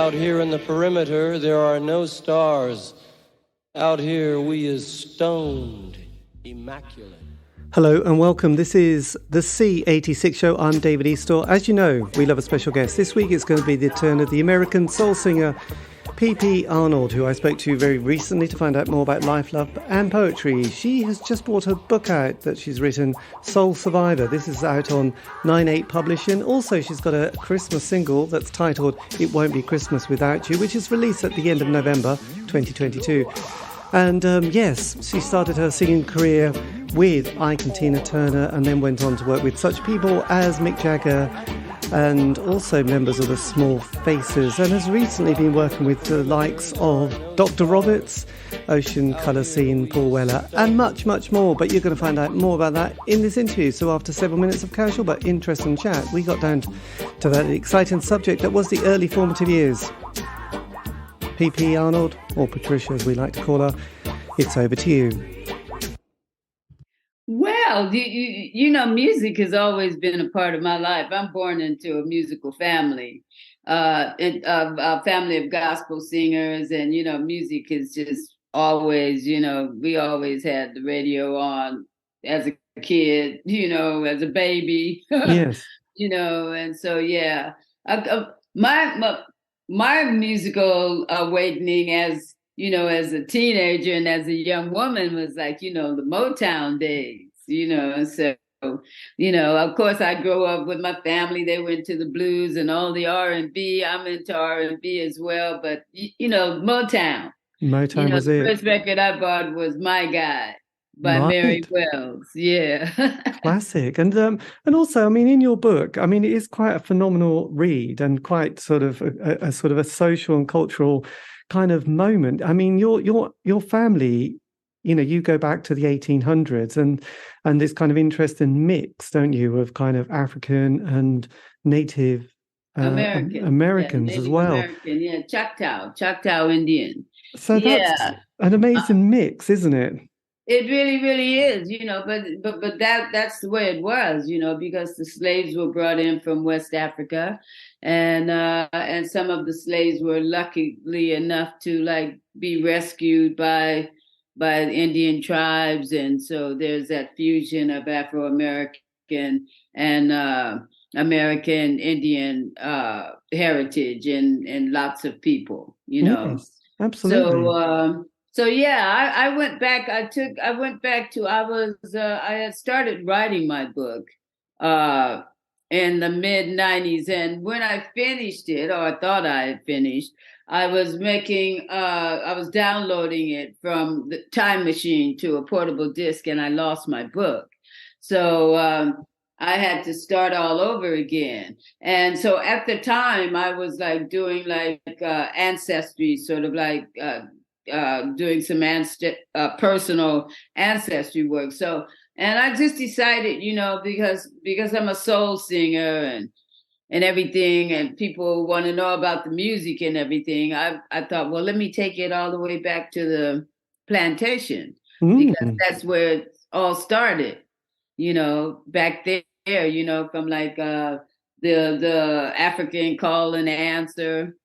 Out here in the perimeter, there are no stars. Out here, we is stoned, immaculate. Hello and welcome. This is the C86 show. I'm David Eastaugh. As you know, we love a special guest. This week it's going to be the turn of the American soul singer P.P Arnold, who I spoke to very recently to find out more about life, love and poetry. She has just brought her book out that she's written, Soul Survivor. This is out on 9/8 Publishing. Also, she's got a Christmas single that's titled It Won't Be Christmas Without You, which is released at the end of November 2022. And yes, she started her singing career with Ike and Tina Turner and then went on to work with such people as Mick Jagger and also members of the Small Faces, and has recently been working with the likes of Dr. Roberts, Ocean Colour Scene, Paul Weller, and much, much more. But you're going to find out more about that in this interview. So after several minutes of casual but interesting chat, we got down to that exciting subject that was the early formative years. P.P Arnold, or Patricia as we like to call her, it's over to you. Well, you know, music has always been a part of my life. I'm born into a musical family, a family of gospel singers, and, you know, music is just always, you know, we always had the radio on as a kid, you know, as a baby, Yes, you know, and so, yeah, my musical awakening as, you know, as a teenager and as a young woman was like, you know, the Motown days, you know, so, you know, of course I grew up with my family. They went to the blues and all the R&B. I'm into R&B as well, but, you know, Motown. Motown You know, was the it. first record I bought was My Guy by Right. Mary Wells. Yeah. Classic. And also, I mean, in your book, I mean, it is quite a phenomenal read and quite sort of a sort of a social and cultural kind of moment. I mean, your family, you know, you go back to the 1800s and this kind of interesting mix, don't you, of kind of African and Native Americans Native as well. American, yeah, Choctaw Indian. So that's Yeah. an amazing mix, isn't it? It really, really is, you know, but that's the way it was, you know, because the slaves were brought in from West Africa, and some of the slaves were luckily enough to like be rescued by Indian tribes, and so there's that fusion of Afro-American and American Indian heritage in lots of people, you know. Yes, absolutely. So yeah, I went back. I had started writing my book in the mid 90s, and when I finished it, or I thought I had finished, I was downloading it from the time machine to a portable disc, and I lost my book. So I had to start all over again. And so at the time I was like doing like ancestry, sort of like doing some personal ancestry work. So, and I just decided, you know, because I'm a soul singer and everything, and people want to know about the music and everything, I thought, well, let me take it all the way back to the plantation, because that's where it all started, you know, back there, you know, from like the African call and answer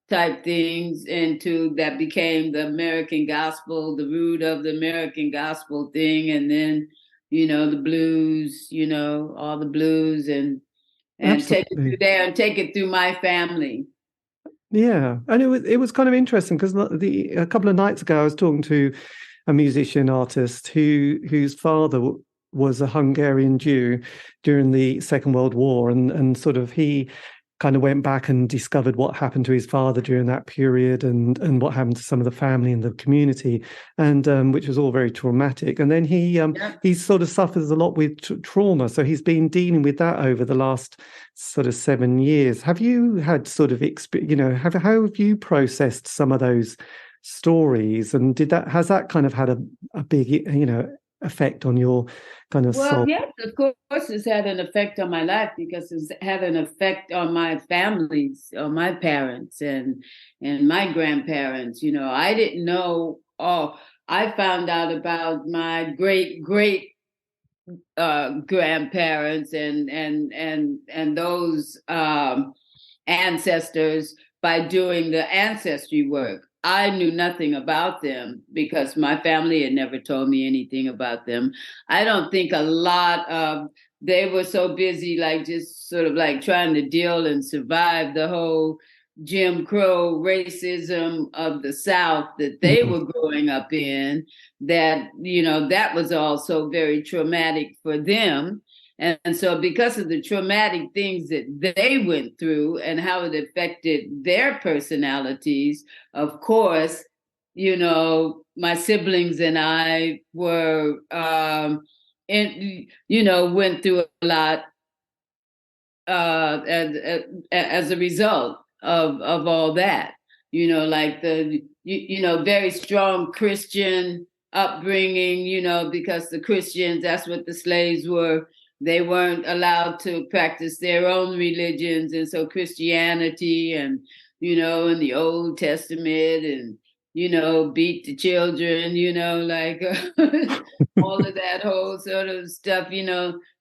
type things into that became the American gospel, the root of the American gospel thing. And then, you know, the blues, you know, all the blues and take it through there and take it through my family. Yeah. And it was kind of interesting because a couple of nights ago, I was talking to a musician artist whose father was a Hungarian Jew during the Second World War. And sort of he kind of went back and discovered what happened to his father during that period and what happened to some of the family and the community, and which was all very traumatic. And then he sort of suffers a lot with trauma. So he's been dealing with that over the last sort of 7 years. Have you had sort of, you know, how have you processed some of those stories? And has that kind of had a big, you know, effect on your kind of soul? Well, yes, of course it's had an effect on my life, because it's had an effect on my families, on my parents and my grandparents. You know, I didn't know, I found out about my great grandparents and those ancestors by doing the ancestry work. I knew nothing about them because my family had never told me anything about them. I don't think a lot of, they were so busy, like just sort of like trying to deal and survive the whole Jim Crow racism of the South that they were growing up in, that, that was also very traumatic for them. And so because of the traumatic things that they went through and how it affected their personalities, of course, my siblings and I were, went through a lot as a result of all that, like the, very strong Christian upbringing, because the Christians, that's what the slaves were. They weren't allowed to practice their own religions. And so Christianity and, in the Old Testament and, beat the children, like all of that whole sort of stuff,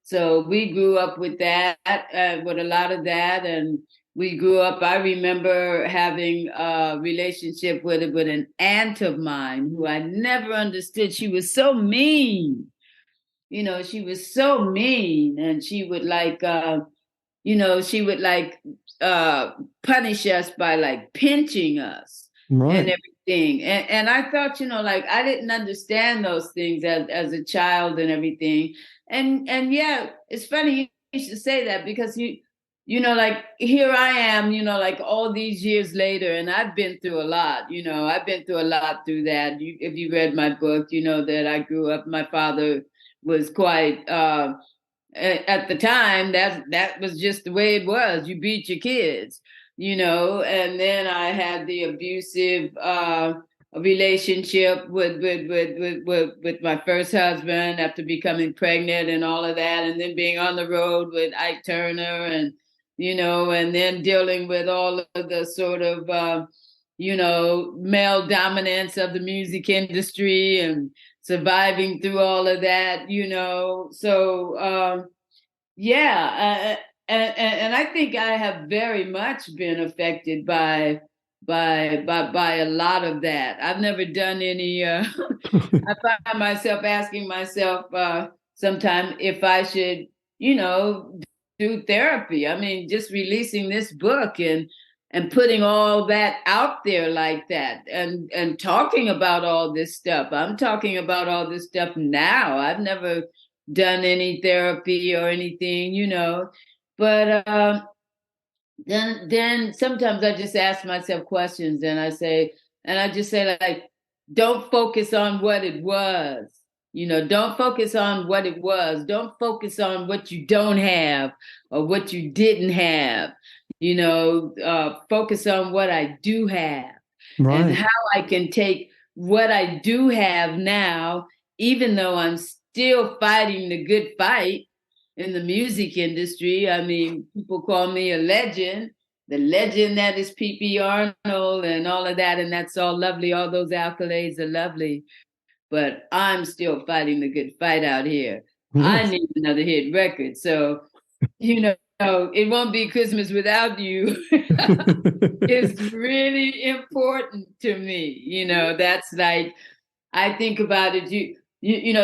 So we grew up with that, with a lot of that. And we grew up, I remember having a relationship with an aunt of mine who I never understood. She was so mean. She was so mean, and she would punish us by like pinching us and everything. And I thought, I didn't understand those things as a child and everything. And yeah, it's funny you should say that because like here I am, like all these years later, and I've been through a lot, I've been through a lot through that. If you read my book, that I grew up, my father was quite, at the time, that was just the way it was. You beat your kids, and then I had the abusive relationship with my first husband after becoming pregnant and all of that, and then being on the road with Ike Turner and, and then dealing with all of the sort of, male dominance of the music industry and surviving through all of that, So, and I think I have very much been affected by a lot of that. I've never done any. I find myself asking myself sometimes if I should, do therapy. I mean, just releasing this book and putting all that out there like that and talking about all this stuff. I'm talking about all this stuff now. I've never done any therapy or anything, but then sometimes I just ask myself questions and I just say like, don't focus on what it was. Don't focus on what it was. Don't focus on what you don't have or what you didn't have. Focus on what I do have and how I can take what I do have now, even though I'm still fighting the good fight in the music industry. I mean, people call me a legend, the legend that is P.P Arnold and all of that. And that's all lovely. All those accolades are lovely. But I'm still fighting the good fight out here. Yes. I need another hit record. So, it won't be Christmas without you. It's really important to me. That's like, I think about it.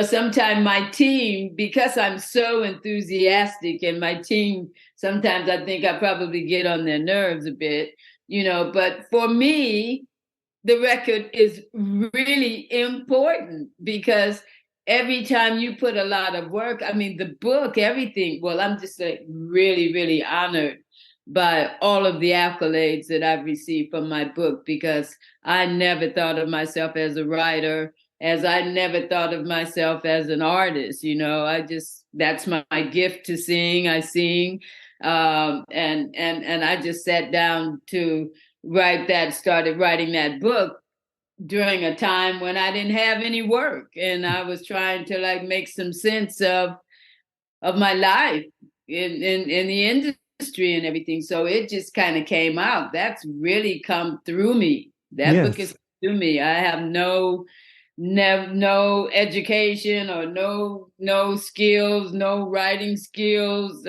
Sometimes my team, because I'm so enthusiastic and my team, sometimes I think I probably get on their nerves a bit, but for me, the record is really important because every time you put a lot of work, I mean, the book, everything, well, I'm just like really, really honored by all of the accolades that I've received from my book because I never thought of myself as a writer, as I never thought of myself as an artist. That's my gift to sing. I sing. And I just sat down to started writing that book during a time when I didn't have any work and I was trying to like make some sense of my life in the industry and everything. So it just kind of came out. That's really come through me. That book is through me. I have no education or no skills, no writing skills,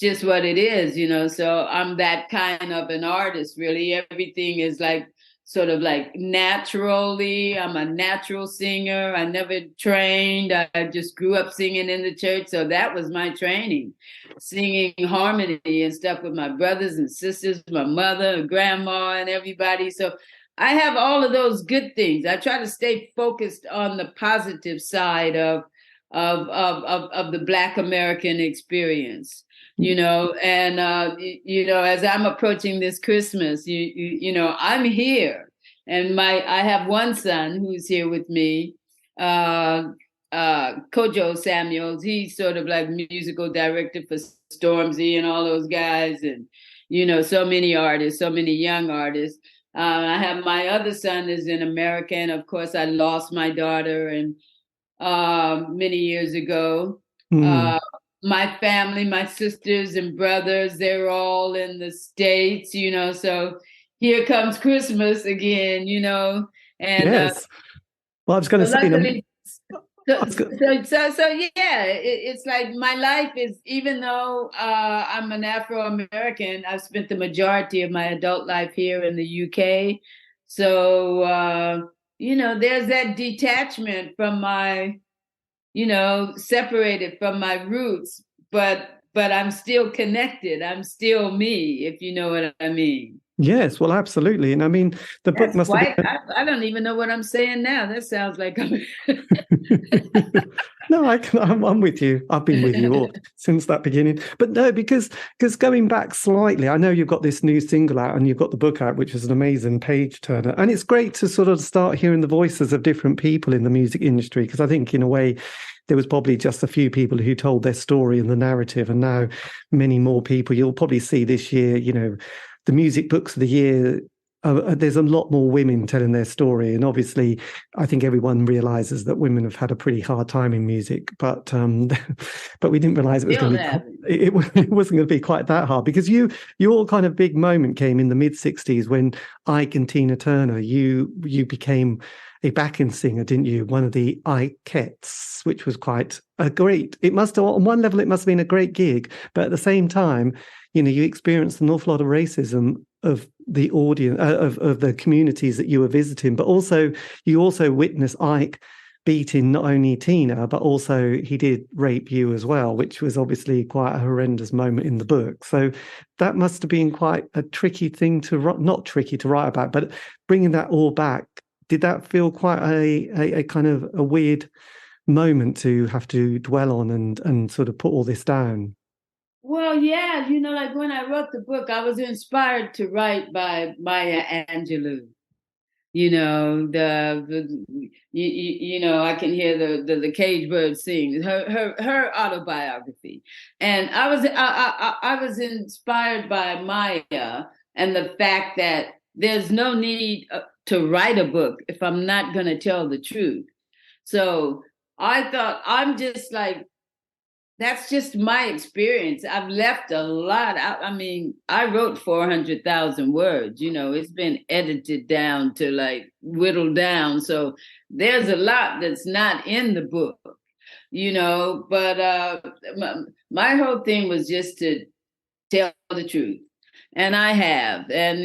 just what it is, so I'm that kind of an artist, really. Everything is like sort of like naturally. I'm a natural singer. I never trained. I just grew up singing in the church. So that was my training, singing harmony and stuff with my brothers and sisters, my mother and grandma and everybody. So I have all of those good things. I try to stay focused on the positive side of the Black American experience, and as I'm approaching this Christmas, I'm here, and I have one son who's here with me, Kojo Samuels. He's sort of like musical director for Stormzy and all those guys, and so many artists, so many young artists. I have my other son is in America, and of course I lost my daughter and many years ago. My family, my sisters and brothers, they're all in the States, so here comes Christmas again, and yes. Well, I was going to say, luckily, yeah, it's like my life is, even though I'm an Afro-American, I've spent the majority of my adult life here in the UK. So, there's that detachment from my, separated from my roots, but I'm still connected. I'm still me, if you know what I mean. Yes, well, absolutely. And I mean, the book must have been... I don't even know what I'm saying now. That sounds like I'm... No, I'm with you. I've been with you all since that beginning. But no, because going back slightly, I know you've got this new single out and you've got the book out, which is an amazing page turner. And it's great to sort of start hearing the voices of different people in the music industry, because I think in a way there was probably just a few people who told their story and the narrative, and now many more people. You'll probably see this year, the music books of the year, there's a lot more women telling their story. And obviously, I think everyone realizes that women have had a pretty hard time in music, but we didn't realize it was going to be, it wasn't going to be quite that hard, because your kind of big moment came in the mid-60s when Ike and Tina Turner, you became a backing singer, didn't you? One of the Ikettes, which was quite a great, on one level, it must have been a great gig, but at the same time, you experienced an awful lot of racism of the audience, of the communities that you were visiting, but you also witnessed Ike beating not only Tina, but also he did rape you as well, which was obviously quite a horrendous moment in the book. So that must have been quite a tricky thing not tricky to write about, but bringing that all back, did that feel quite a kind of a weird moment to have to dwell on and sort of put all this down? Well, yeah, like when I wrote the book, I was inspired to write by Maya Angelou. I can hear the cage bird sing her autobiography, and I was inspired by Maya and the fact that there's no need to write a book if I'm not going to tell the truth. So I thought, I'm just like, that's just my experience. I've left a lot. I wrote 400,000 words. It's been edited down to like whittled down. So there's a lot that's not in the book, but my whole thing was just to tell the truth. And I have. And,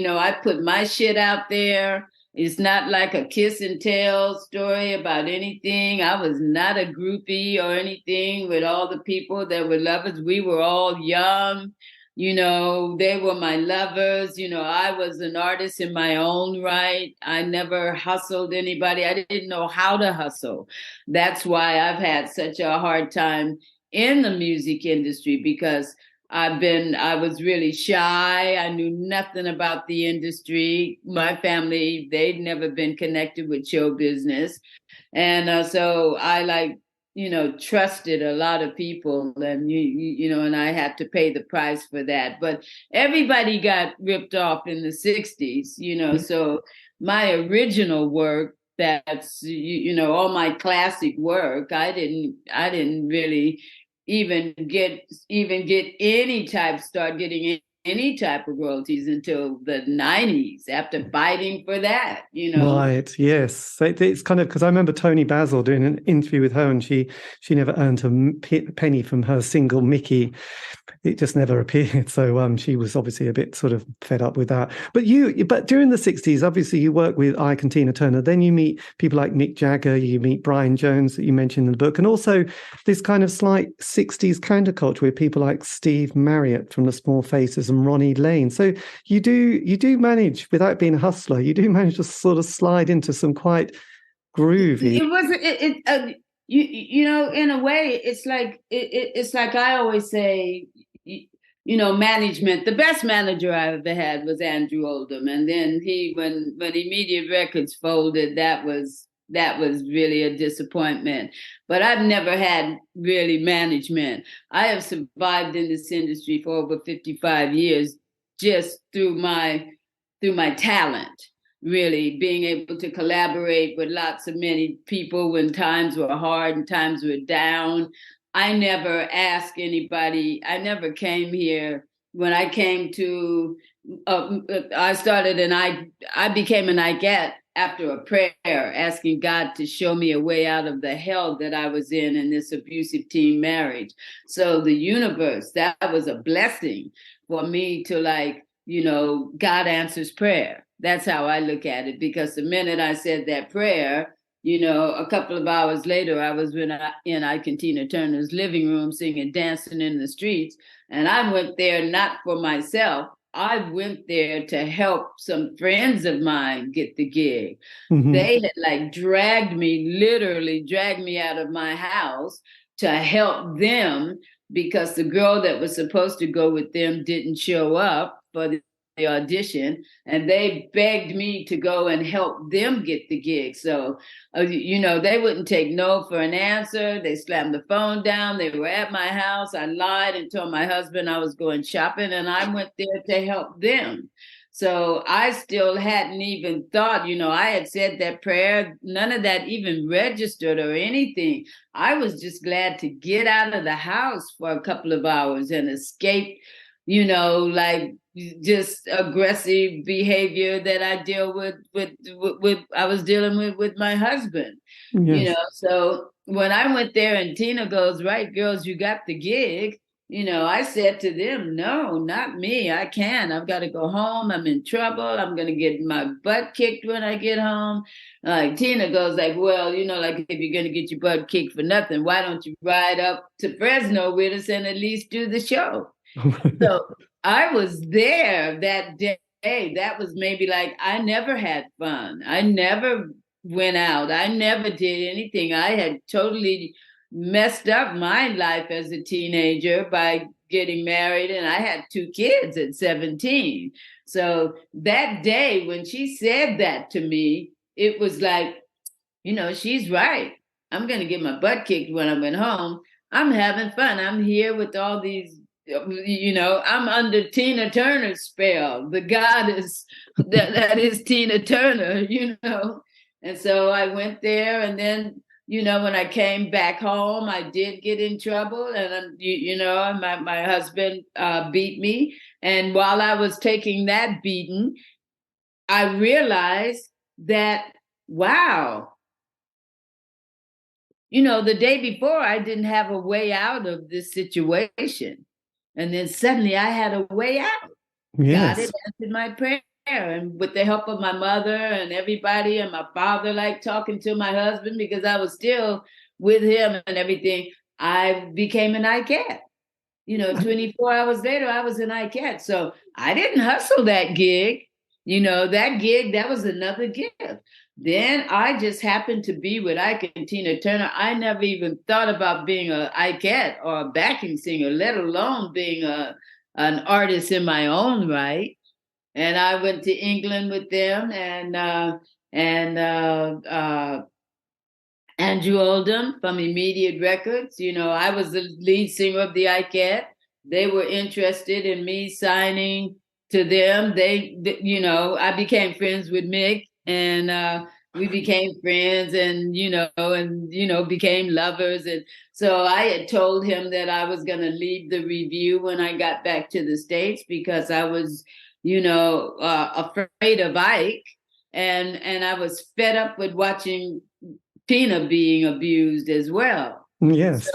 I put my shit out there. It's not like a kiss and tell story about anything. I was not a groupie or anything with all the people that were lovers. We were all young. They were my lovers. I was an artist in my own right. I never hustled anybody. I didn't know how to hustle. That's why I've had such a hard time in the music industry, because I was really shy. I knew nothing about the industry. My family, they'd never been connected with show business. And so I trusted a lot of people, and, and I had to pay the price for that. But everybody got ripped off in the 60s, so my original work, that's, all my classic work, I didn't really even get start getting any type of royalties until the 90s after fighting for that, you know. Right, yes. So it's kind of, because I remember Tony Basil doing an interview with her, and she never earned a penny from her single Mickey. It just never appeared. So she was obviously a bit sort of fed up with that. But during the 60s, obviously you work with Ike and Tina Turner. Then you meet people like Mick Jagger, you meet Brian Jones that you mentioned in the book, and also this kind of slight 60s counterculture with people like Steve Marriott from the Small Faces and Ronnie Lane. So you do manage, without being a hustler, you do manage to sort of slide into some quite groovy. It was you know, in a way, it's like I always say, you know, management. The best manager I ever had was Andrew Oldham, and then when Immediate Records folded, that was really a disappointment. But I've never had really management. I have survived in this industry for over 55 years just through my talent. Really being able to collaborate with many people when times were hard and times were down. I never asked anybody. I never came here. When I came to, I started I became an Ikette after a prayer, asking God to show me a way out of the hell that I was in this abusive teen marriage. So the universe, that was a blessing for me to, like, you know, God answers prayer. That's how I look at it, because the minute I said that prayer, you know, a couple of hours later, I was in Ike and Tina Turner's living room singing Dancing in the Streets. And I went there not for myself. I went there to help some friends of mine get the gig. Mm-hmm. They had literally dragged me out of my house to help them, because the girl that was supposed to go with them didn't show up for the audition, and they begged me to go and help them get the gig. So, you know, they wouldn't take no for an answer. They slammed the phone down. They were at my house. I lied and told my husband I was going shopping, and I went there to help them. So I still hadn't even thought, you know, I had said that prayer. None of that even registered or anything. I was just glad to get out of the house for a couple of hours and escape, you know, like just aggressive behavior that I deal with I was dealing with my husband. Yes. You know, so when I went there and Tina goes, right, girls, you got the gig. You know, I said to them, no, not me. I can't. I've got to go home. I'm in trouble. I'm going to get my butt kicked when I get home. Tina goes like, well, you know, like, if you're going to get your butt kicked for nothing, why don't you ride up to Fresno with us and at least do the show? So I was there that day. That was maybe like, I never had fun. I never went out. I never did anything. I had totally messed up my life as a teenager by getting married, and I had 2 kids at 17. So that day when she said that to me, it was like, you know, she's right. I'm going to get my butt kicked when I went home. I'm having fun. I'm here with all these, you know, I'm under Tina Turner's spell, the goddess that is Tina Turner, you know. And so I went there, and then, you know, when I came back home, I did get in trouble, and you know, my husband beat me. And while I was taking that beating, I realized that, wow, you know, the day before I didn't have a way out of this situation, and then suddenly I had a way out. Yes. God had answered my prayer. And with the help of my mother and everybody, and my father, like talking to my husband, because I was still with him and everything, I became an Ikette. You know, 24 hours later, I was an Ikette. So I didn't hustle that gig. You know, that gig, that was another gift. Then I just happened to be with Ike and Tina Turner. I never even thought about being an Ikette or a backing singer, let alone being an artist in my own right. And I went to England with them, and Andrew Oldham from Immediate Records. You know, I was the lead singer of the Ikette. They were interested in me signing to them. You know, I became friends with Mick, and we became friends and became lovers. And so I had told him that I was going to leave the Review when I got back to the States because I was, afraid of Ike. And I was fed up with watching Tina being abused as well. Yes.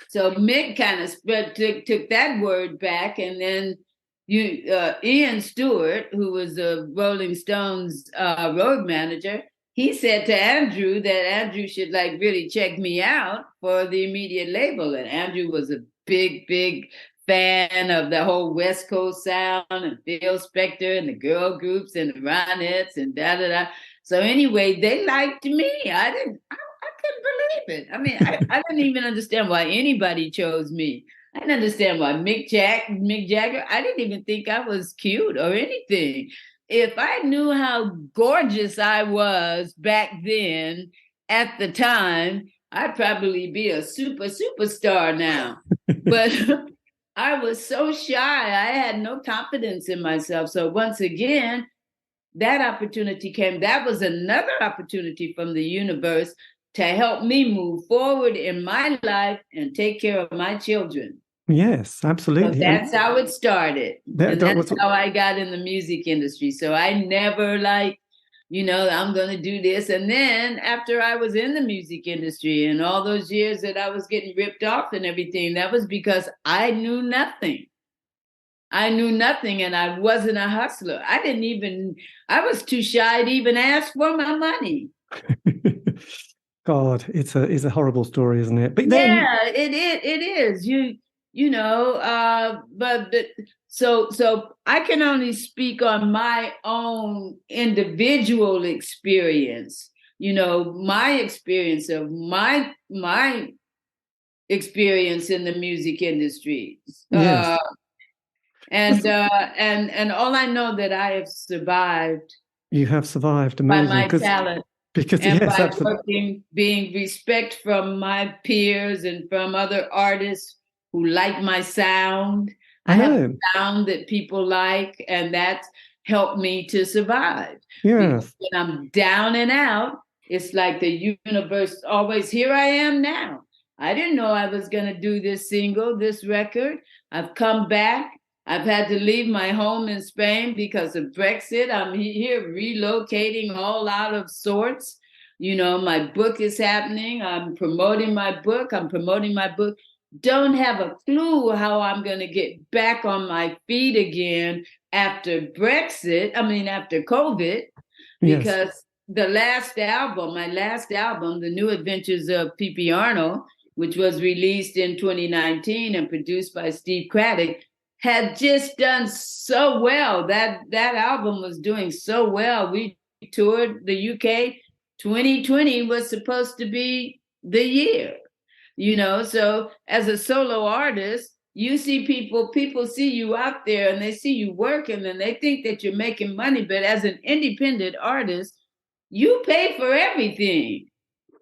So Mick kind of took that word back, and then Ian Stewart, who was the Rolling Stones road manager, he said to Andrew that Andrew should really check me out for the immediate label. And Andrew was a big fan of the whole West Coast sound and Phil Spector and the girl groups and the Ronettes and da-da-da. So anyway, they liked me. I couldn't believe it. I mean, I didn't even understand why anybody chose me. I didn't understand why Mick Jagger, I didn't even think I was cute or anything. If I knew how gorgeous I was back then at the time, I'd probably be a superstar now. But I was so shy. I had no confidence in myself. So once again, that opportunity came. That was another opportunity from the universe to help me move forward in my life and take care of my children. Yes, absolutely. So that's how it started. And that's how I got in the music industry. So I never I'm going to do this. And then after I was in the music industry and all those years that I was getting ripped off and everything, that was because I knew nothing. And I wasn't a hustler. I was too shy to even ask for my money. God, it's a horrible story, isn't it? But then, yeah, it is. So I can only speak on my own individual experience. My experience of my experience in the music industry. Yes. And all I know that I have survived. You have survived, amazing. By my talent. Because and yes, by absolutely. being respect from my peers and from other artists who like my sound. I have a sound that people like, and that's helped me to survive. Yes. Because when I'm down and out, it's like the universe always, here I am now. I didn't know I was going to do this record. I've come back. I've had to leave my home in Spain because of Brexit. I'm here relocating all out of sorts. My book is happening. I'm promoting my book. Don't have a clue how I'm going to get back on my feet again after after COVID, because my last album, The New Adventures of P.P Arnold, which was released in 2019 and produced by Steve Craddock, had just done so well. That album was doing so well. We toured the UK. 2020 was supposed to be the year, So as a solo artist, you see people see you out there and they see you working and they think that you're making money. But as an independent artist, you pay for everything.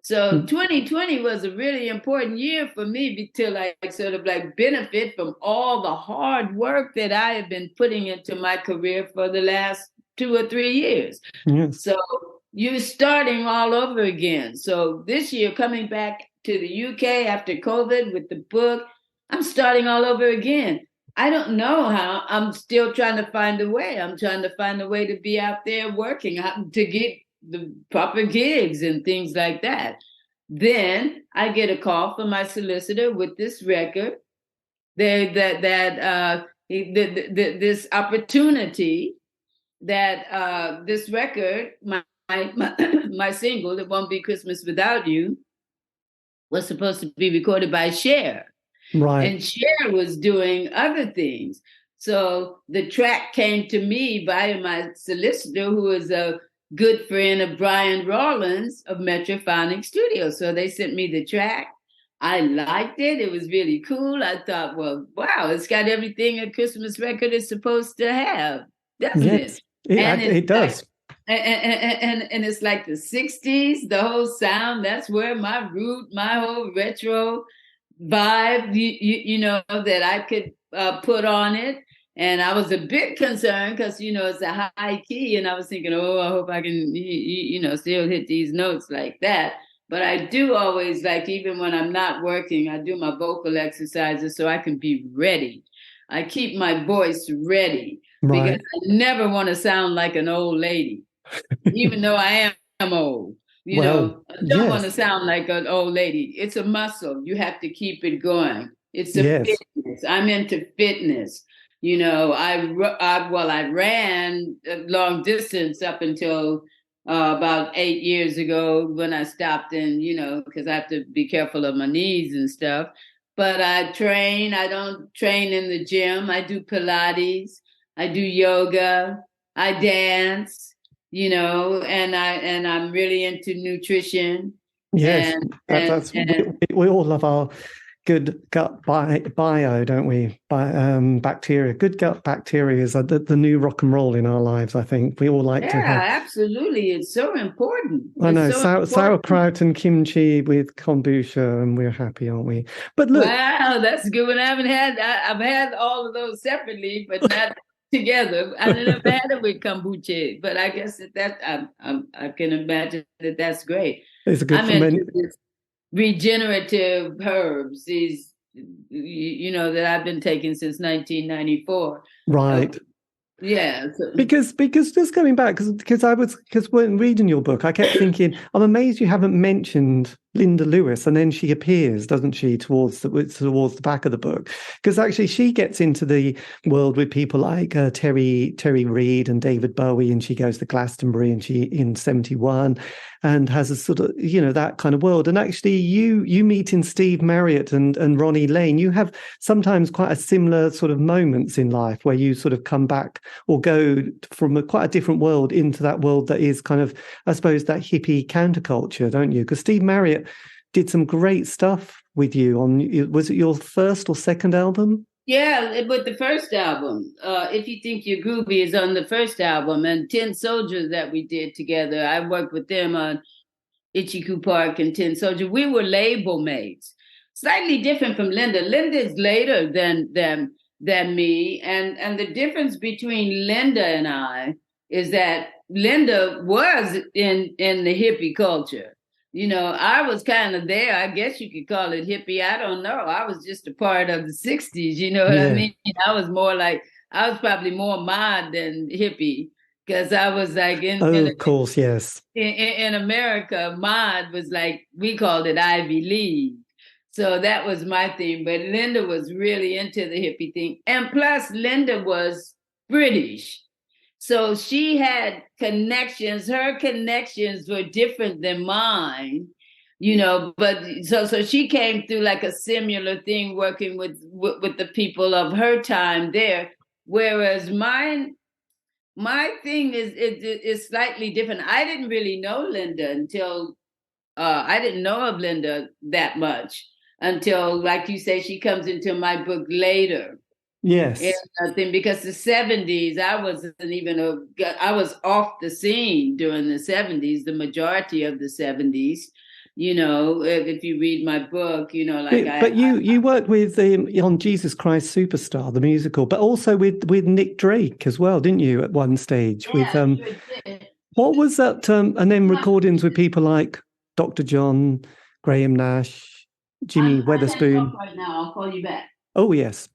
So 2020 was a really important year for me to benefit from all the hard work that I have been putting into my career for the last 2 or 3 years. Yes. So you're starting all over again. So this year, coming back to the UK after COVID with the book, I'm starting all over again. I don't know how. I'm still trying to find a way. I'm trying to find a way to be out there working, to get the proper gigs and things like that. Then I get a call from my solicitor with this record, this opportunity that this record, my single, It Won't Be Christmas Without You, was supposed to be recorded by Cher. Right. And Cher was doing other things. So the track came to me by my solicitor, who is a good friend of Brian Rawlins of Metrophonic Studios. So they sent me the track. I liked it. It was really cool. I thought, well, wow, it's got everything a Christmas record is supposed to have, doesn't it? It does. And it's like the 60s, the whole sound. That's where my whole retro vibe, that I could put on it. And I was a bit concerned because, it's a high key. And I was thinking, oh, I hope I can, still hit these notes like that. But I do always, like, even when I'm not working, I do my vocal exercises so I can be ready. I keep my voice ready because I never want to sound like an old lady, even though I am old. I don't want to sound like an old lady. It's a muscle. You have to keep it going. It's a fitness. I'm into fitness. I ran long distance up until about 8 years ago when I stopped and, because I have to be careful of my knees and stuff. But I train. I don't train in the gym. I do Pilates. I do yoga. I dance, and I'm really into nutrition. Yes, we all love our good gut bio, don't we? Bacteria. Good gut bacteria is the new rock and roll in our lives, I think. We all like to have. Yeah, absolutely. It's so important. I know, sauerkraut and kimchi with kombucha, and we're happy, aren't we? But look. Wow, that's good one. I've had all of those separately, but not together. I never had it with kombucha, but I guess I can imagine that's great. It's a good ferment. Regenerative herbs, these that I've been taking since 1994. Right. Yeah. Because just going back, because when reading your book, I kept thinking, I'm amazed you haven't mentioned Linda Lewis, and then she appears, doesn't she, towards the back of the book? Because actually, she gets into the world with people like Terry Reid and David Bowie, and she goes to Glastonbury, and she in 71, and has a sort of that kind of world. And actually, you meet in Steve Marriott and Ronnie Lane. You have sometimes quite a similar sort of moments in life where you sort of come back or go from quite a different world into that world that is kind of, I suppose, that hippie counterculture, don't you? Because Steve Marriott did some great stuff with you was it your first or second album? Yeah, with the first album, If You Think You're Groovy is on the first album, and 10 Soldiers that we did together. I worked with them on Ichiku Park and 10 Soldiers. We were label mates, slightly different from Linda. Linda's later than me, and the difference between Linda and I is that Linda was in the hippie culture. I was kind of there. I guess you could call it hippie. I don't know. I was just a part of the 60s. You know what I mean? I was probably more mod than hippie, because I was like of course, yes. In America, mod was like, we called it Ivy League. So that was my thing. But Linda was really into the hippie thing. And plus, Linda was British. So she had connections. Her connections were different than mine, but so she came through like a similar thing working with the people of her time there. Whereas my thing is slightly different. I didn't really know Linda until I didn't know of Linda that much until, like you say, she comes into my book later. Yes. Because the 70s, I was off the scene during the 70s, the majority of the 70s. If you read my book, you worked with on Jesus Christ Superstar, the musical, but also with Nick Drake as well, didn't you? At one stage, sure did. What was that? And then recordings with people like Dr. John, Graham Nash, Jimmy Weatherspoon. Right now, I'll call you back. Oh yes.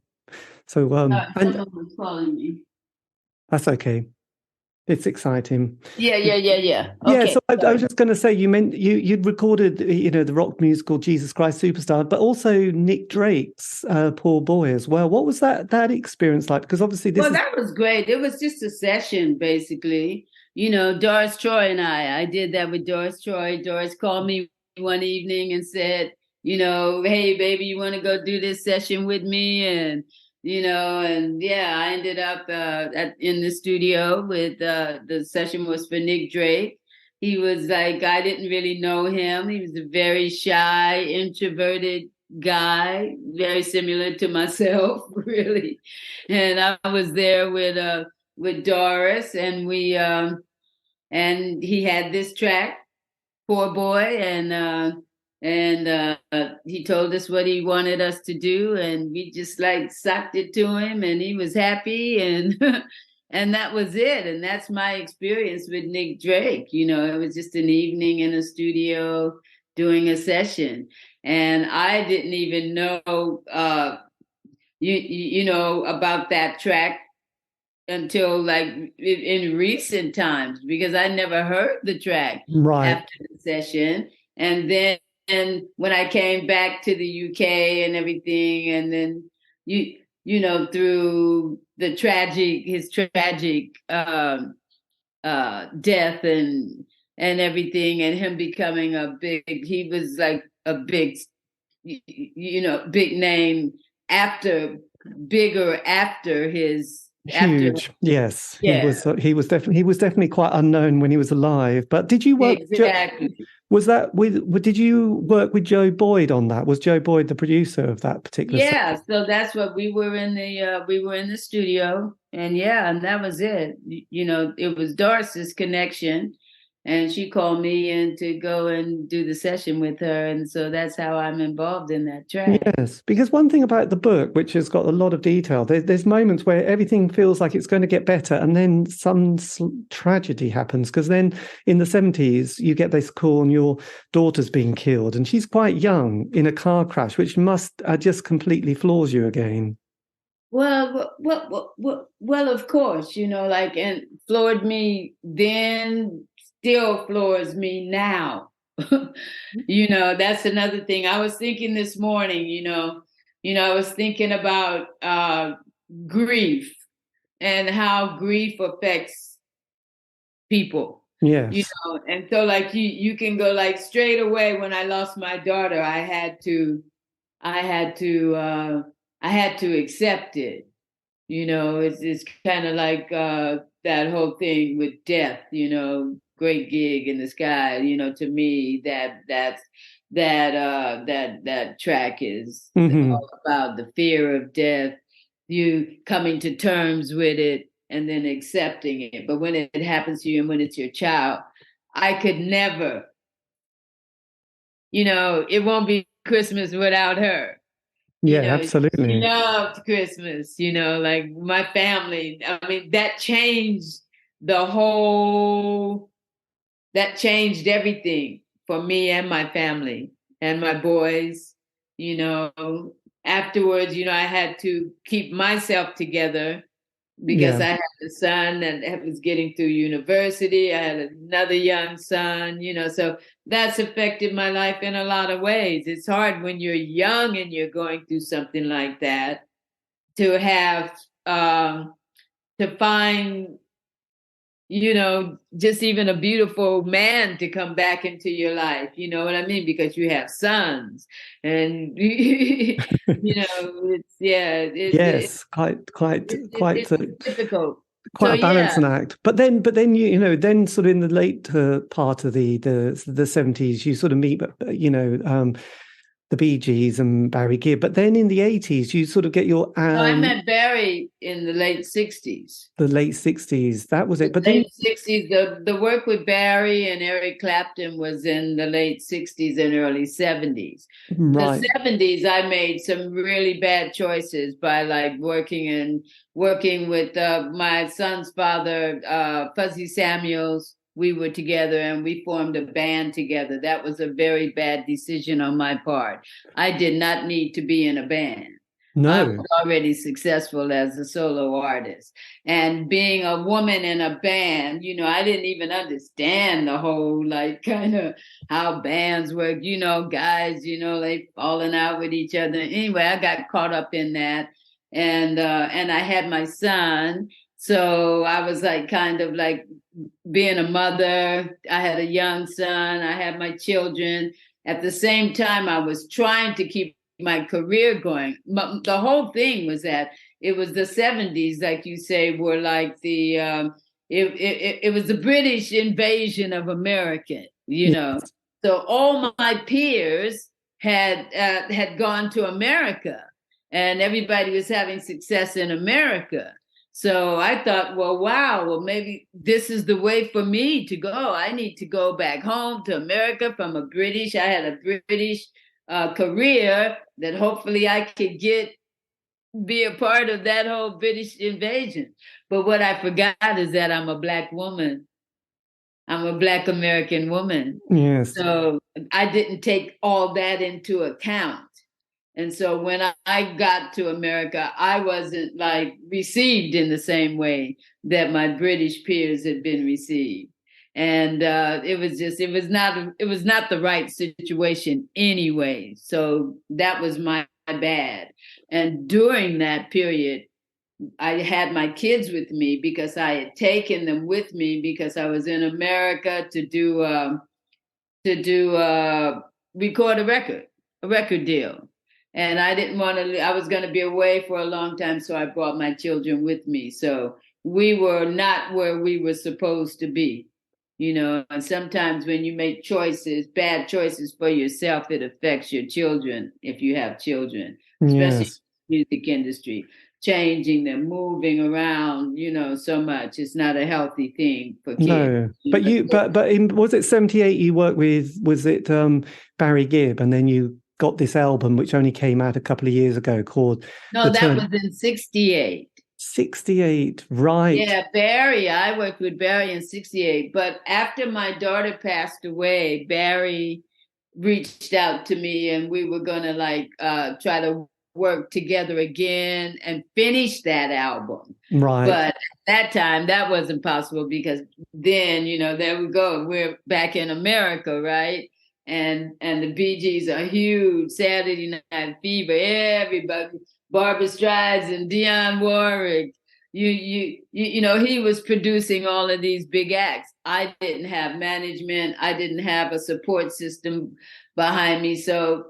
So someone was calling me. That's okay. It's exciting. Yeah. Okay, yeah. So I was just going to say, you'd recorded, the rock musical Jesus Christ Superstar, but also Nick Drake's Poor Boy as well. What was that experience like? Because obviously that was great. It was just a session, basically. Doris Troy and I did that with Doris Troy. Doris called me one evening and said, hey, baby, you want to go do this session with me? And I ended up in the studio with the session was for Nick Drake. He was like, I didn't really know him. He was a very shy, introverted guy, very similar to myself, really. And I was there with Doris, and we and he had this track, Poor Boy, and And he told us what he wanted us to do, and we just like sucked it to him, and he was happy, and and that was it. And that's my experience with Nick Drake. It was just an evening in a studio doing a session, and I didn't even know about that track until like in recent times, because I never heard the track Right. after the session. And then when I came back to the UK and everything, and then through his tragic death and everything, and him becoming he was like a big, big name bigger after his. Huge. Yes, Yeah. he was definitely quite unknown when he was alive. But did you work? Exactly. Did you work with Joe Boyd on that? Was Joe Boyd the producer of that particular? Yeah, so that's what we were in the studio, and that was it. It was Doris's connection, and she called me in to go and do the session with her, and so that's how I'm involved in that track. Yes, because one thing about the book, which has got a lot of detail, there's moments where everything feels like it's going to get better, and then some tragedy happens. Because then in the 70s, you get this call and your daughter's being killed, and she's quite young in a car crash, which must just completely floors you again. Well, of course, and floored me then, still floors me now. That's another thing. I was thinking this morning, I was thinking about grief and how grief affects people. Yes. And so like you can go like straight away. When I lost my daughter, I had to accept it. It's kind of like that whole thing with death, great gig in the sky. To me, that track is all about the fear of death, you coming to terms with it and then accepting it. But when it happens to you and when it's your child, I could never, it won't be Christmas without her. Yeah, absolutely. She loved Christmas, like my family. I mean, that changed everything for me and my family and my boys. Afterwards, I had to keep myself together because I had a son that was getting through university. I had another young son, so that's affected my life in a lot of ways. It's hard when you're young and you're going through something like that to have, to find, just even a beautiful man to come back into your life. You know what I mean? Because you have sons and, yes, quite difficult. Quite a balancing act. But then then sort of in the late part of the 70s, you sort of meet, the Bee Gees and Barry Gibb. But then in the 80s, you sort of get your... I met Barry in the late 60s. The late 60s, that was it. But late 60s, the work with Barry and Eric Clapton was in the late 60s and early 70s. Right. The 70s, I made some really bad choices by like working with my son's father, Fuzzy Samuels. We were together and we formed a band together. That was a very bad decision on my part. I did not need to be in a band. No. I was already successful as a solo artist. And being a woman in a band, I didn't even understand the whole, like, kind of how bands work, guys, they falling out with each other. Anyway, I got caught up in that. And I had my son. So I was like, kind of like being a mother. I had a young son. I had my children. At the same time, I was trying to keep my career going. The whole thing was that it was the 70s, like you say, were like the it was the British invasion of America, Yes. So all my peers had gone to America, and everybody was having success in America. So I thought, well, wow, well, maybe this is the way for me to go. I need to go back home to America from I had a British career that hopefully I could be a part of that whole British invasion. But what I forgot is that I'm a Black woman. I'm a Black American woman. Yes. So I didn't take all that into account. And so when I got to America, I wasn't like received in the same way that my British peers had been received. And it was not the right situation anyway. So that was my bad. And during that period, I had my kids with me because I had taken them with me because I was in America to record a record deal. And I didn't want to, I was going to be away for a long time. So I brought my children with me. So we were not where we were supposed to be, and sometimes when you make bad choices for yourself, it affects your children if you have children, especially Yes. in the music industry, changing them, moving around, so much. It's not a healthy thing for kids. No, was it 78 you worked with, was it Barry Gibb, and then you got this album which only came out a couple of years ago called No, that was in 68. 68, right. Yeah, Barry. I worked with Barry in 68. But after my daughter passed away, Barry reached out to me and we were going to try to work together again and finish that album. Right. But at that time, that wasn't possible because then, there we go. We're back in America, right? And the Bee Gees are huge. Saturday Night Fever, everybody, Barbra Streisand and Dionne Warwick. He was producing all of these big acts. I didn't have management. I didn't have a support system behind me. So,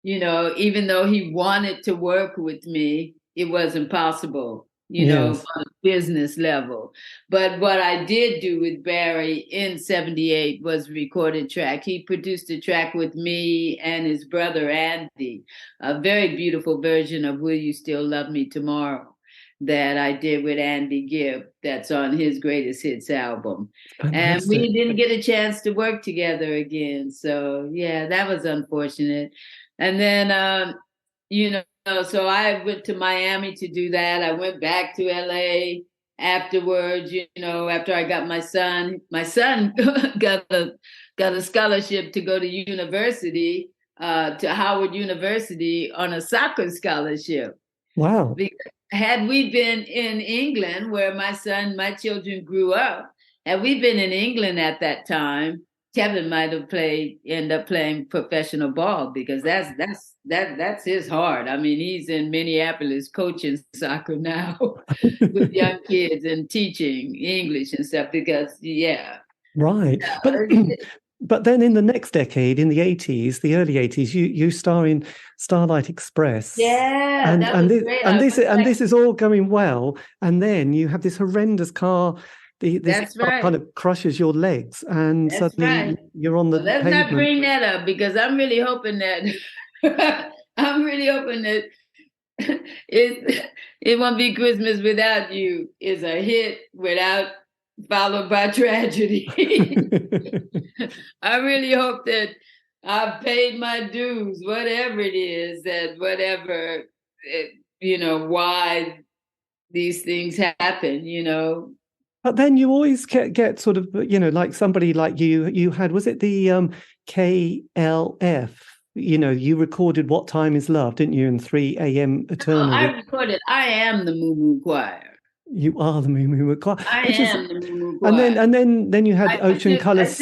even though he wanted to work with me, it wasn't possible. Yes. On a business level. But what I did do with Barry in 78 was record a track. He produced a track with me and his brother, Andy, a very beautiful version of Will You Still Love Me Tomorrow that I did with Andy Gibb. That's on his Greatest Hits album. Fantastic. And we didn't get a chance to work together again. So, yeah, that was unfortunate. And then, so I went to Miami to do that. I went back to LA afterwards, after I got my son. My son got a scholarship to go to university, to Howard University on a soccer scholarship. Wow. Because had we been in England where my children grew up, had we been in England at that time, Kevin might have end up playing professional ball because that's his heart. I mean, he's in Minneapolis coaching soccer now with young kids and teaching English and stuff because, yeah. Right. But then in the next decade, in the 80s, the early 80s, you star in Starlight Express. Yeah, this is all going well. And then you have this horrendous car. This car kind of crushes your legs, and suddenly you're on the Let's pavement. not bring that up because I'm really hoping that It Won't Be Christmas Without You is a hit followed by tragedy. I really hope that I've paid my dues, whatever it is, why these things happen, But then you always get sort of, like somebody like you had, was it the KLF? You recorded What Time Is Love, didn't you, in 3 a.m. Eternal? I recorded I Am the Moo Moo Choir. You are the Moo Moo Choir. I am the Moo Moo Choir. And then you had Ocean Colours.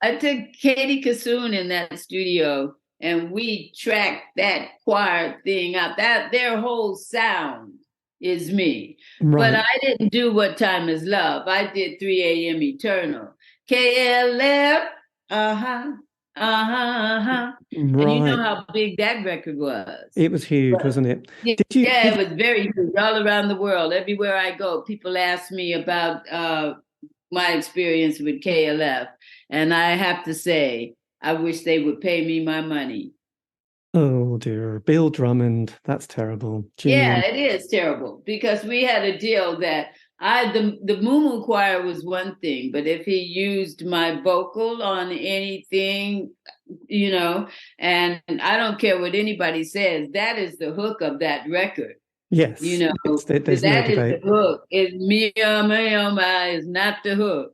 I took Katie Kassoon in that studio and we tracked that choir thing out. Their whole sound is me. Right. But I didn't do What Time Is Love. I did 3 a.m. Eternal. KLF, Right. And you know how big that record was. It was huge, wasn't it? It was very huge all around the world. Everywhere I go, people ask me about my experience with KLF. And I have to say, I wish they would pay me my money. Oh dear, Bill Drummond. That's terrible. Yeah, Junior. it is terrible because we had a deal that the Moo Choir was one thing, but if he used my vocal on anything, you know, and I don't care what anybody says, that is the hook of that record. You Yes, know, there's no that is the debate. hook. It's me, my is not the hook.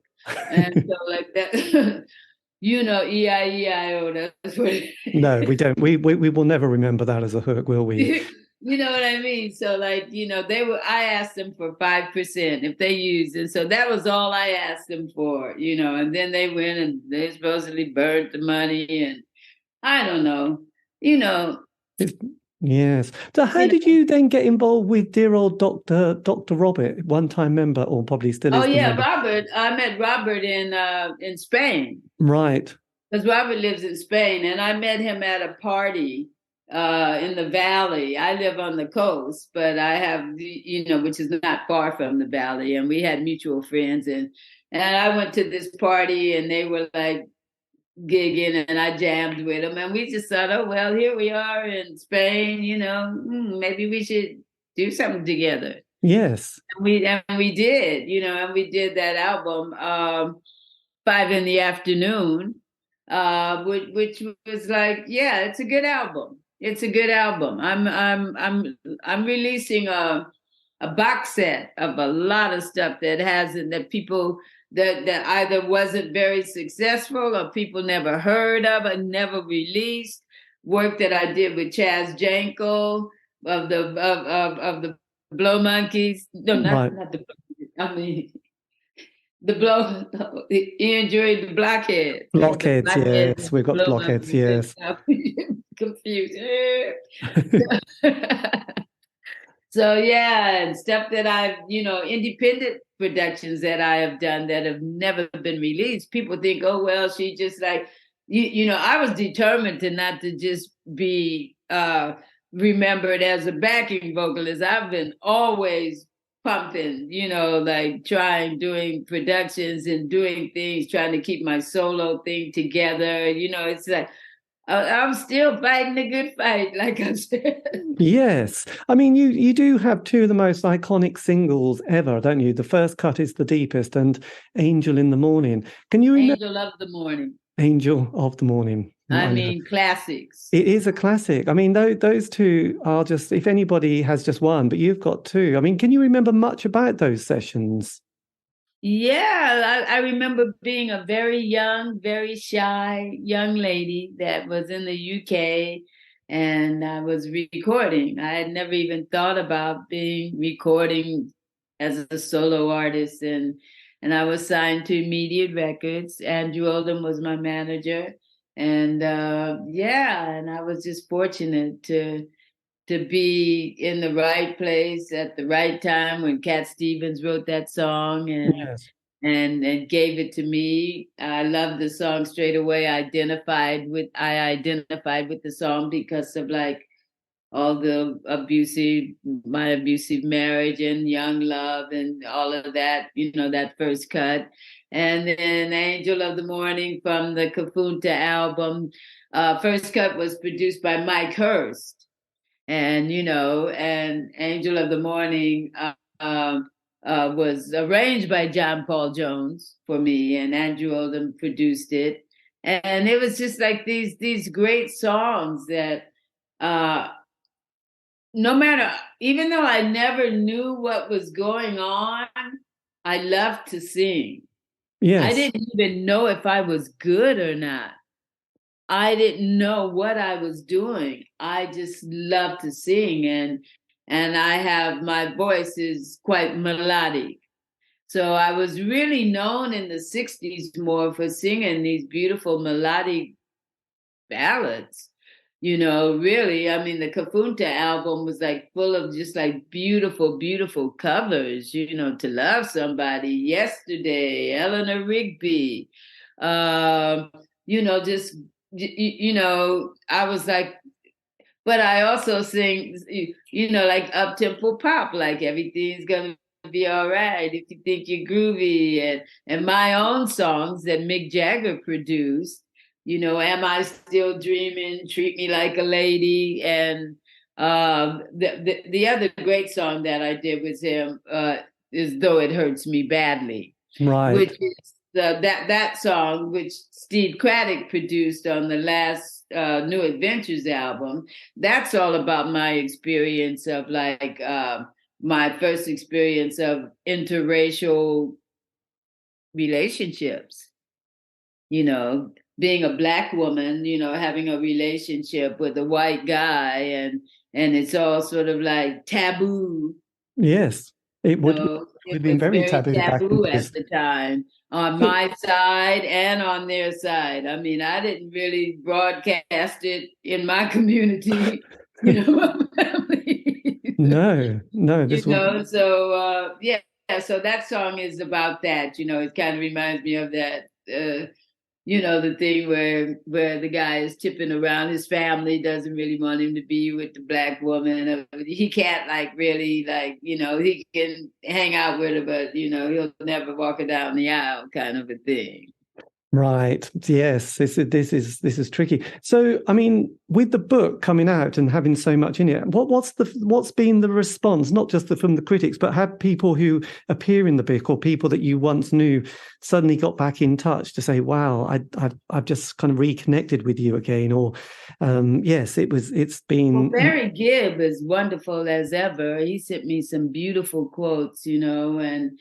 And so like that, E-I-E-I-O, that's what it No, we is. don't. We will never remember that as a hook, will we? You know what I mean? So like, I asked them for 5% if they used, and so that was all I asked them for, and then they went and they supposedly burned the money, and I don't know, you know, It's, yes. So how you did know. you then get involved with dear old Dr. Robert, one-time member, or probably still Oh is the yeah, member? Robert. I met Robert in Spain. Right. Because Robert lives in Spain, and I met him at a party in the valley. I live on the coast, but I have, which is not far from the valley, and we had mutual friends, and I went to this party, and they were like gigging, and I jammed with them, and we just thought, oh well, here we are in Spain, maybe we should do something together. Yes. And we did, and we did that album, 5 in the afternoon, which was like, yeah, it's a good album. It's a good album. I'm releasing a box set of a lot of stuff that people that either wasn't very successful or people never heard of or never released. Work that I did with Chaz Jankel of the Blow Monkeys. No, Right. not the. I mean, he enjoyed the blockheads. The Blockheads, blockheads yes. and the We've got blow blockheads, monkeys and yes. stuff. Confused. So yeah, and stuff that I've, independent productions that I have done that have never been released. People think, oh well, she just like I was determined to not to just be remembered as a backing vocalist. I've been always pumping, like doing productions and doing things, trying to keep my solo thing together. It's like I'm still fighting a good fight, like I said. Yes. I mean, you do have two of the most iconic singles ever, don't you? The first cut is the deepest, and Angel in the Morning. Can you remember Angel of the Morning. Angel of the Morning? I I know. mean, classics. It is a classic. I mean, those two are just, if anybody has just one, but you've got two. I mean, can you remember much about those sessions? Yeah, I remember being a very young, very shy young lady that was in the UK, and I was recording. I had never even thought about being recording as a solo artist, and I was signed to Immediate Records. Andrew Oldham was my manager, and yeah, and I was just fortunate to be in the right place at the right time when Cat Stevens wrote that song Yes. and gave it to me. I loved the song straight away. I identified with the song because of like all the my abusive marriage and young love and all of that, that first cut. And then Angel of the Morning from the Kafunta album. First cut was produced by Mike Hurst, and Angel of the Morning was arranged by John Paul Jones for me, and Andrew Oldham produced it. And it was just like these great songs that no matter, even though I never knew what was going on, I loved to sing. I Yes. didn't even know if I was good or not. I didn't know what I was doing. I just love to sing, and my voice is quite melodic. So I was really known in the 60s more for singing these beautiful melodic ballads. Really, I mean, the Kafunta album was like full of just like beautiful, beautiful covers, To Love Somebody, Yesterday, Eleanor Rigby, just I was like, but I also sing, like up tempo pop, like everything's gonna be all right if you think you're groovy, and my own songs that Mick Jagger produced. Am I Still Dreaming, Treat Me Like a Lady. And the other great song that I did with him is Though It Hurts Me Badly, Right. which is that song which Steve Craddock produced on the last New Adventures album. That's all about my experience of my first experience of interracial relationships, being a Black woman, having a relationship with a white guy, and it's all sort of like taboo. Yes, it would It have been was very very taboo back in taboo at those. the time on my side and on their side. I mean, I didn't really broadcast it in my community, my family. No, this would. Yeah. So that song is about that. It kind of reminds me of that. The thing where the guy is tipping around, his family doesn't really want him to be with the Black woman. He can't he can hang out with her, but he'll never walk her down the aisle, kind of a thing. Right. Yes, this is tricky. So, I mean, with the book coming out and having so much in it, what's been the response, not just from the critics, but have people who appear in the book or people that you once knew suddenly got back in touch to say, "Wow, I've just kind of reconnected with you again," or yes, it's Well, been Barry Gibb is wonderful as ever. He sent me some beautiful quotes, and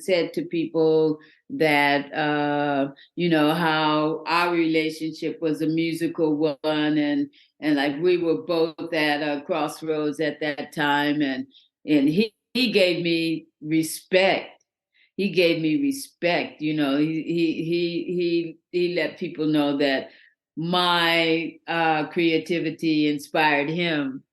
said to people that how our relationship was a musical one, and like we were both at a crossroads at that time, and he gave me respect. He gave me respect. He let people know that my creativity inspired him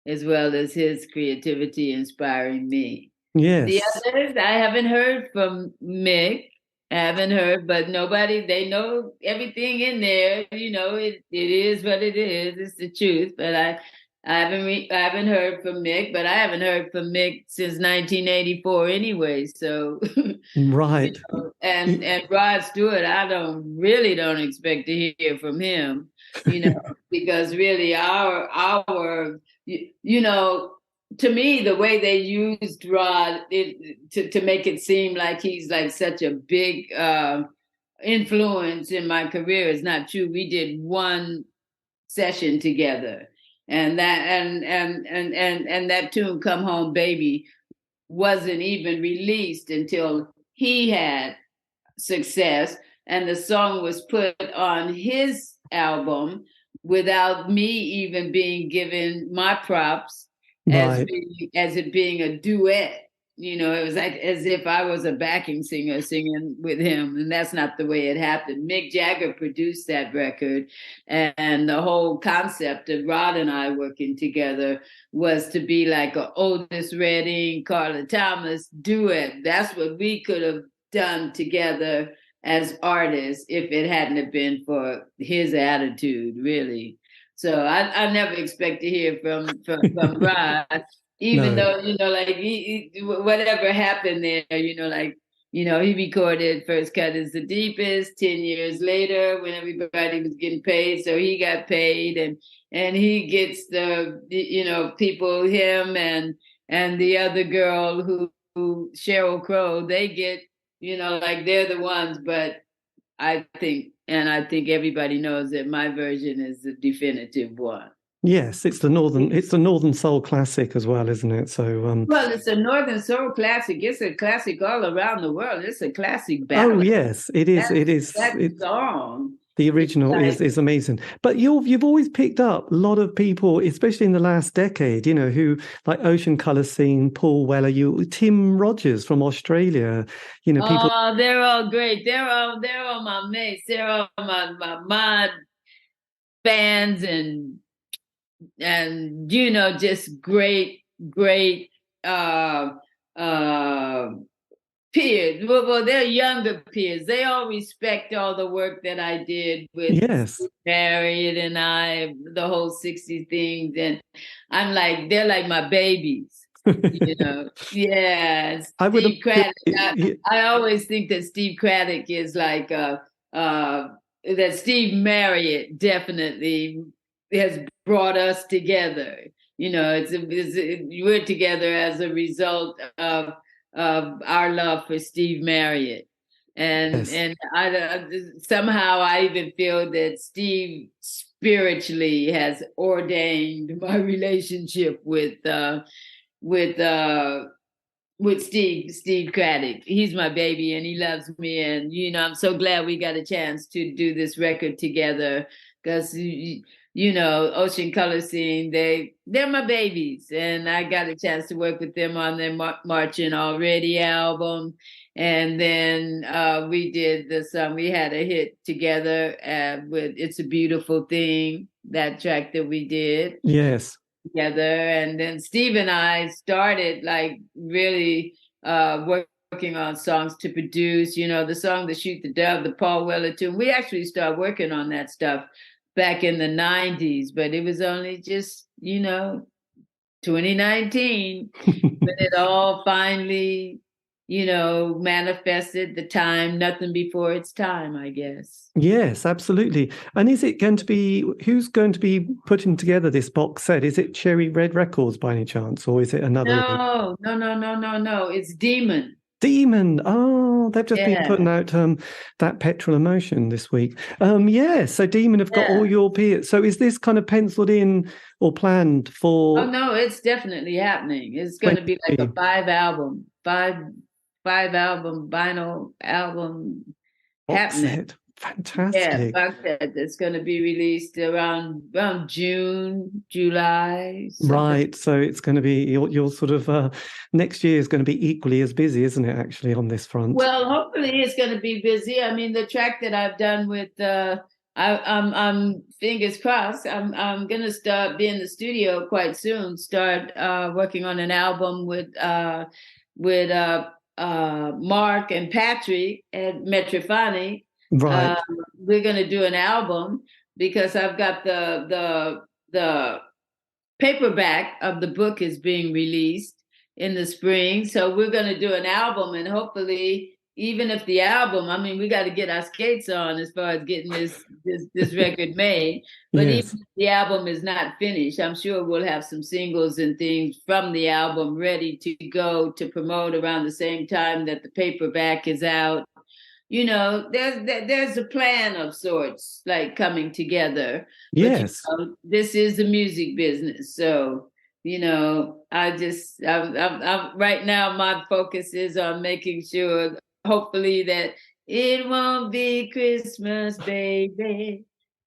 as well as his creativity inspiring me. The yes. others, I haven't heard from Mick. I haven't heard, but they know everything in there. It is what it is. It's the truth. But I haven't heard from Mick, but I haven't heard from Mick since 1984 anyway. So, Right. and Rod Stewart, I don't expect to hear from him, because really to me, the way they used Rod to make it seem like he's like such a big influence in my career is not true. We did one session together, and that tune, "Come Home Baby," wasn't even released until he had success, and the song was put on his album without me even being given my props Right. as it being a duet. It was like as if I was a backing singer singing with him, and that's not the way it happened. Mick Jagger produced that record, and the whole concept of Rod and I working together was to be like a Otis Redding, Carla Thomas duet. That's what we could have done together as artists if it hadn't have been for his attitude, really. So I never expect to hear from Rod, even No. though whatever happened there, he recorded First Cut Is the Deepest 10 years later when everybody was getting paid, so he got paid, and he gets the people, him and the other girl who Sheryl Crow, they get they're the ones, but I think everybody knows that my version is the definitive one. Yes, it's the Northern Soul classic as well, isn't it? So, Well, it's a Northern Soul classic. It's a classic all around the world. It's a classic oh ballad. yes, it is. It is. That song. The It's original like, is amazing. But you've always picked up a lot of people, especially in the last decade, who like Ocean Colour Scene, Paul Weller, Tim Rogers from Australia, people. oh, they're all great. They're all my mates. They're all my fans, and just great uh uh peers. Well, they're younger peers. They all respect all the work that I did with Yes. Harriet and I, the whole 60s things, and they're like my babies. You know, yeah, I would have. Steve Craddock. I always think that Steve Craddock is like that Steve Marriott definitely has brought us together. You know, we're together as a result of our love for Steve Marriott. And Yes. somehow I even feel that Steve spiritually has ordained my relationship with uh with Steve Craddock. He's my baby and he loves me, and I'm so glad we got a chance to do this record together, because Ocean Color Scene, they're my babies, and I got a chance to work with them on their Marching Already album. And then we did this we had a hit together with It's a Beautiful Thing, that track that we did Yes. together. And then Steve and I started like really working on songs to produce, the song The Shoot the Dove, the Paul Weller tune. We actually started working on that stuff back in the 90s, but it was only just 2019 when it all finally manifested. The time, nothing before its time, I guess. Yes, absolutely. And is it going to be, who's going to be putting together this box set? Is it Cherry Red Records by any chance, or is it another? No. It's Demon. Demon. Oh, they've just been putting out that Petrol Emotion this week. So Demon have got all your peers. So is this kind of penciled in or planned for? Oh no, it's definitely happening. It's going to be like a five album vinyl album happening. Set. Fantastic. Yeah, it's going to be released around June, July. Right. So it's going to be your sort of next year is going to be equally as busy, isn't it, actually, on this front? Well, hopefully it's going to be busy. I mean, the track that I've done with I'm fingers crossed. I'm going to start be in the studio quite soon. Start working on an album with Mark and Patrick at Metrophonic. Right. We're going to do an album because I've got the paperback of the book is being released in the spring. So we're going to do an album, and hopefully, even if the album, I mean, we got to get our skates on as far as getting this record made. But yes. Even if the album is not finished, I'm sure we'll have some singles and things from the album ready to go to promote around the same time that the paperback is out. There's a plan of sorts like coming together. Yes. But, this is the music business. So, I'm right now my focus is on making sure, hopefully, that it won't be Christmas, baby.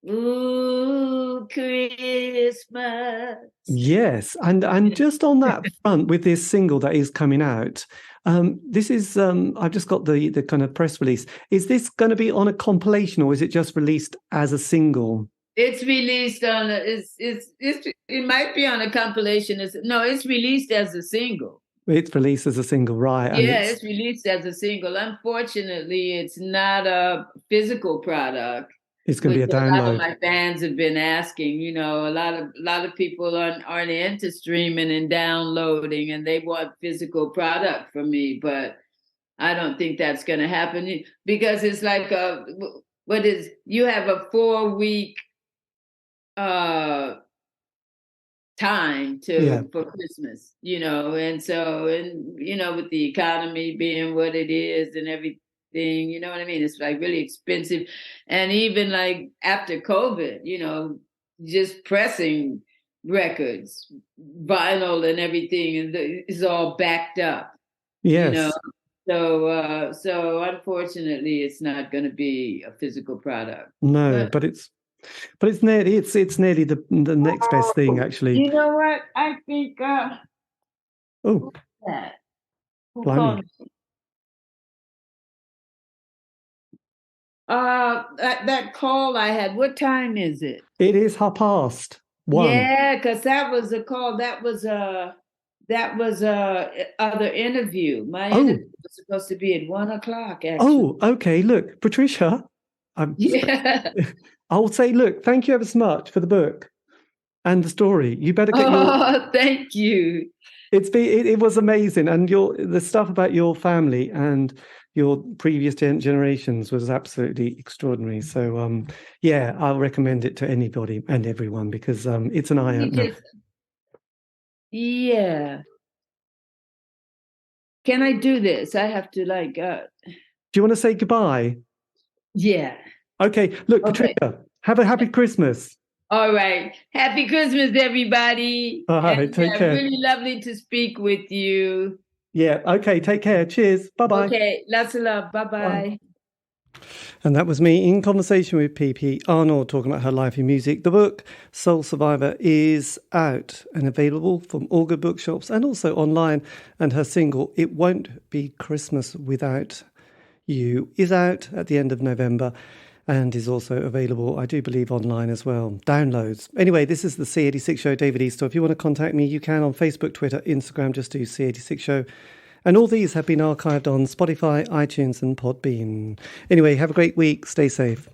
Ooh, Christmas. Yes. And just on that front, with this single that is coming out, this is I've just got the kind of press release. Is this going to be on a compilation, or is it just released as a single? It's released on it might be on a compilation. It's released as a single. It's released as a single, right? Yeah, it's released as a single. Unfortunately, it's not a physical product. It's going to be a download. A lot of my fans have been asking. A lot of people aren't into streaming and downloading, and they want physical product from me. But I don't think that's going to happen, because it's like you have a 4-week time for Christmas, and so with the economy being what it is and everything. You know what I mean? It's like really expensive. And even like after COVID, just pressing records, vinyl and everything is all backed up. Yes. So unfortunately it's not going to be a physical product. No, but it's nearly the next best thing, actually. You know what? I think oh, that. That call I had, what time is it? It is 1:30. Yeah, because that was a call. That was other interview. My interview was supposed to be at 1:00. Actually. Oh, okay. Look, Patricia. I'll say, look, thank you ever so much for the book and the story. You better get thank you. It was amazing, and the stuff about your family and your previous generations was absolutely extraordinary. So yeah, I'll recommend it to anybody and everyone because it's an eye opener. Yeah. Can I do this? I have to Do you want to say goodbye? Yeah. Okay. Look, Okay. Patricia, have a happy Christmas. All right. Happy Christmas, everybody. All right. Take care. Really lovely to speak with you. Yeah. Okay. Take care. Cheers. Bye-bye. Okay. Lots of love. Bye-bye. Bye. And that was me in conversation with P.P Arnold talking about her life in music. The book, Soul Survivor, is out and available from all good bookshops and also online. And her single, It Won't Be Christmas Without You, is out at the end of November and is also available, I do believe, online as well. Downloads. Anyway, this is the C86 Show, David Eastaugh. If you want to contact me, you can on Facebook, Twitter, Instagram, just do C86 Show. And all these have been archived on Spotify, iTunes and Podbean. Anyway, have a great week. Stay safe.